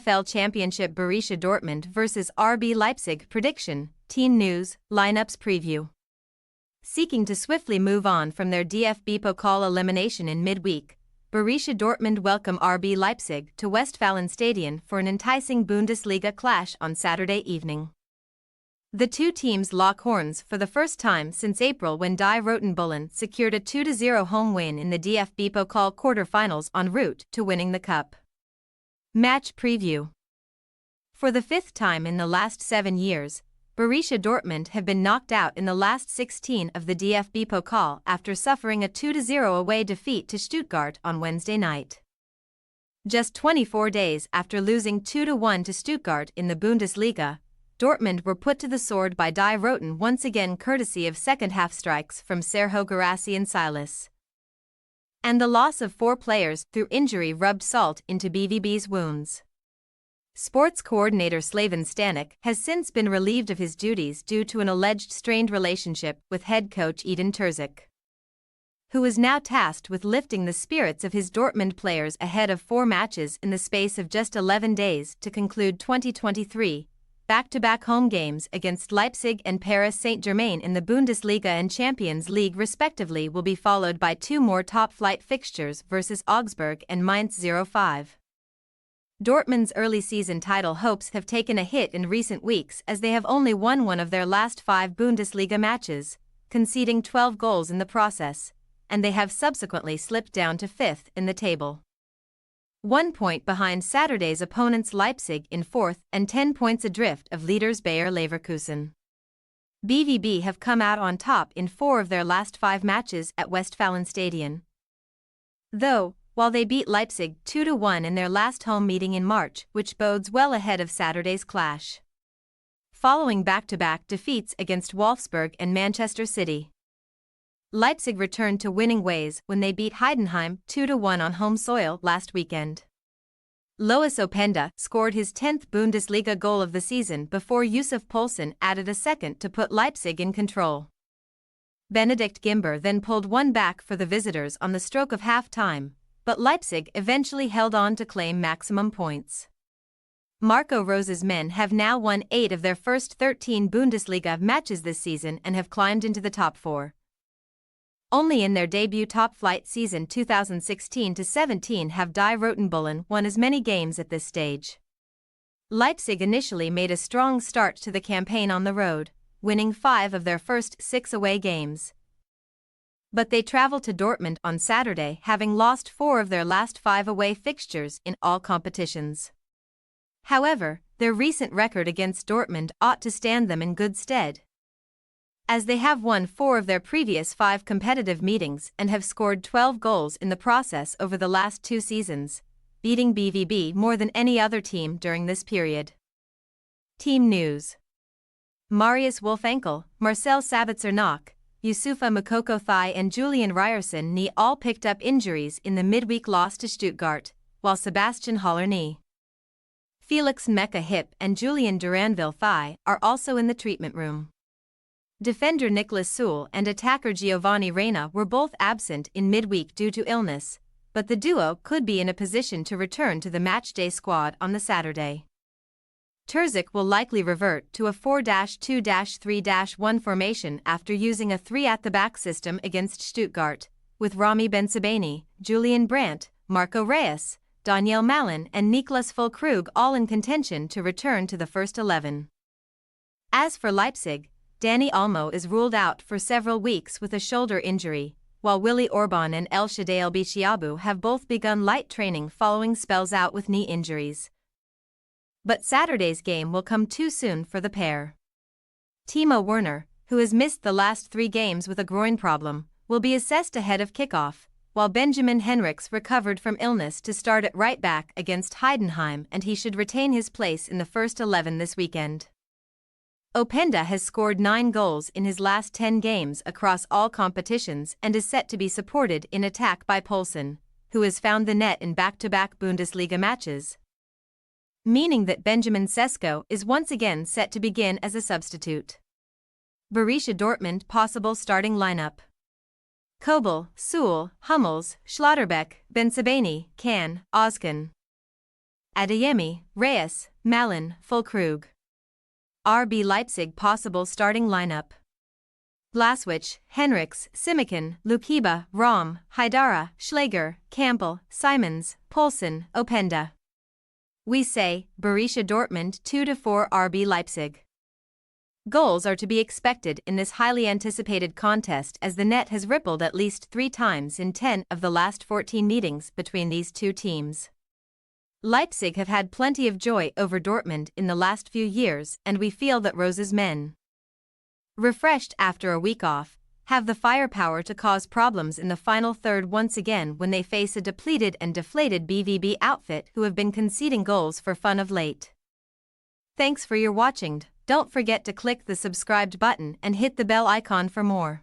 NFL Championship Borussia Dortmund vs RB Leipzig prediction, team news, lineups preview. Seeking to swiftly move on from their DFB-Pokal elimination in midweek, Borussia Dortmund welcome RB Leipzig to Westfalenstadion for an enticing Bundesliga clash on Saturday evening. The two teams lock horns for the first time since April when Die Roten Bullen secured a 2-0 home win in the DFB-Pokal quarter-finals en route to winning the cup. Match preview. For the fifth time in the last 7 years, Borussia Dortmund have been knocked out in the last 16 of the DFB-Pokal after suffering a 2-0 away defeat to Stuttgart on Wednesday night. Just 24 days after losing 2-1 to Stuttgart in the Bundesliga, Dortmund were put to the sword by Die Roten once again courtesy of second-half strikes from Sergio Guirassy and Silas. And the loss of 4 players through injury rubbed salt into BVB's wounds. Sports coordinator Slaven Stanic has since been relieved of his duties due to an alleged strained relationship with head coach Edin Terzic, who is now tasked with lifting the spirits of his Dortmund players ahead of 4 matches in the space of just 11 days to conclude 2023. Back-to-back home games against Leipzig and Paris Saint-Germain in the Bundesliga and Champions League respectively will be followed by 2 more top-flight fixtures versus Augsburg and Mainz 05. Dortmund's early season title hopes have taken a hit in recent weeks as they have only won one of their last 5 Bundesliga matches, conceding 12 goals in the process, and they have subsequently slipped down to 5th in the table. 1 point behind Saturday's opponents Leipzig in 4th and 10 points adrift of leaders Bayer Leverkusen. BVB have come out on top in 4 of their last 5 matches at Westfalenstadion, though, while they beat Leipzig 2-1 in their last home meeting in March, which bodes well ahead of Saturday's clash. Following back-to-back defeats against Wolfsburg and Manchester City, Leipzig returned to winning ways when they beat Heidenheim 2-1 on home soil last weekend. Lois Openda scored his 10th Bundesliga goal of the season before Yusuf Poulsen added a second to put Leipzig in control. Benedikt Gimber then pulled one back for the visitors on the stroke of half-time, but Leipzig eventually held on to claim maximum points. Marco Rose's men have now won 8 of their first 13 Bundesliga matches this season and have climbed into the top 4. Only in their debut top-flight season 2016-17 have Die Roten Bullen won as many games at this stage. Leipzig initially made a strong start to the campaign on the road, winning 5 of their first 6 away games. But they traveled to Dortmund on Saturday having lost 4 of their last 5 away fixtures in all competitions. However, their recent record against Dortmund ought to stand them in good stead, as they have won 4 of their previous 5 competitive meetings and have scored 12 goals in the process over the last 2 seasons, beating BVB more than any other team during this period. Team news. Marius Wolf-Enkel, Marcel Sabitzer-Knock, Youssoufa Moukoko Thigh and Julian Ryerson knee all picked up injuries in the midweek loss to Stuttgart, while Sebastian Haller knee, Felix Mecca hip and Julian Duranville thigh are also in the treatment room. Defender Nicolas Sewell and attacker Giovanni Reina were both absent in midweek due to illness, but the duo could be in a position to return to the matchday squad on the Saturday. Terzic will likely revert to a 4-2-3-1 formation after using a 3-at-the-back system against Stuttgart, with Rami Bensebaini, Julian Brandt, Marco Reus, Daniel Malin and Niklas Füllkrug all in contention to return to the first 11. As for Leipzig, Dani Olmo is ruled out for several weeks with a shoulder injury, while Willy Orban and El Shaddai El Bichiabu have both begun light training following spells out with knee injuries. But Saturday's game will come too soon for the pair. Timo Werner, who has missed the last 3 games with a groin problem, will be assessed ahead of kickoff, while Benjamin Henrichs recovered from illness to start at right back against Heidenheim and he should retain his place in the first 11 this weekend. Openda has scored 9 goals in his last 10 games across all competitions and is set to be supported in attack by Poulsen, who has found the net in back-to-back Bundesliga matches, meaning that Benjamin Sesko is once again set to begin as a substitute. Borussia Dortmund possible starting lineup: Kobel, Sewell, Hummels, Schlotterbeck, Bensebaini, Kahn, Ozkan. Adeyemi, Reyes, Malin, Füllkrug. RB Leipzig possible starting lineup: Blaswich, Henrichs, Simikin, Lukiba, Rom, Haidara, Schläger, Campbell, Simons, Poulsen, Openda. We say, Borussia Dortmund 2-4 RB Leipzig. Goals are to be expected in this highly anticipated contest, as the net has rippled at least 3 times in 10 of the last 14 meetings between these two teams. Leipzig have had plenty of joy over Dortmund in the last few years, and we feel that Rose's men, refreshed after a week off, have the firepower to cause problems in the final third once again when they face a depleted and deflated BVB outfit who have been conceding goals for fun of late. Thanks for your watching. Don't forget to click the subscribed button and hit the bell icon for more.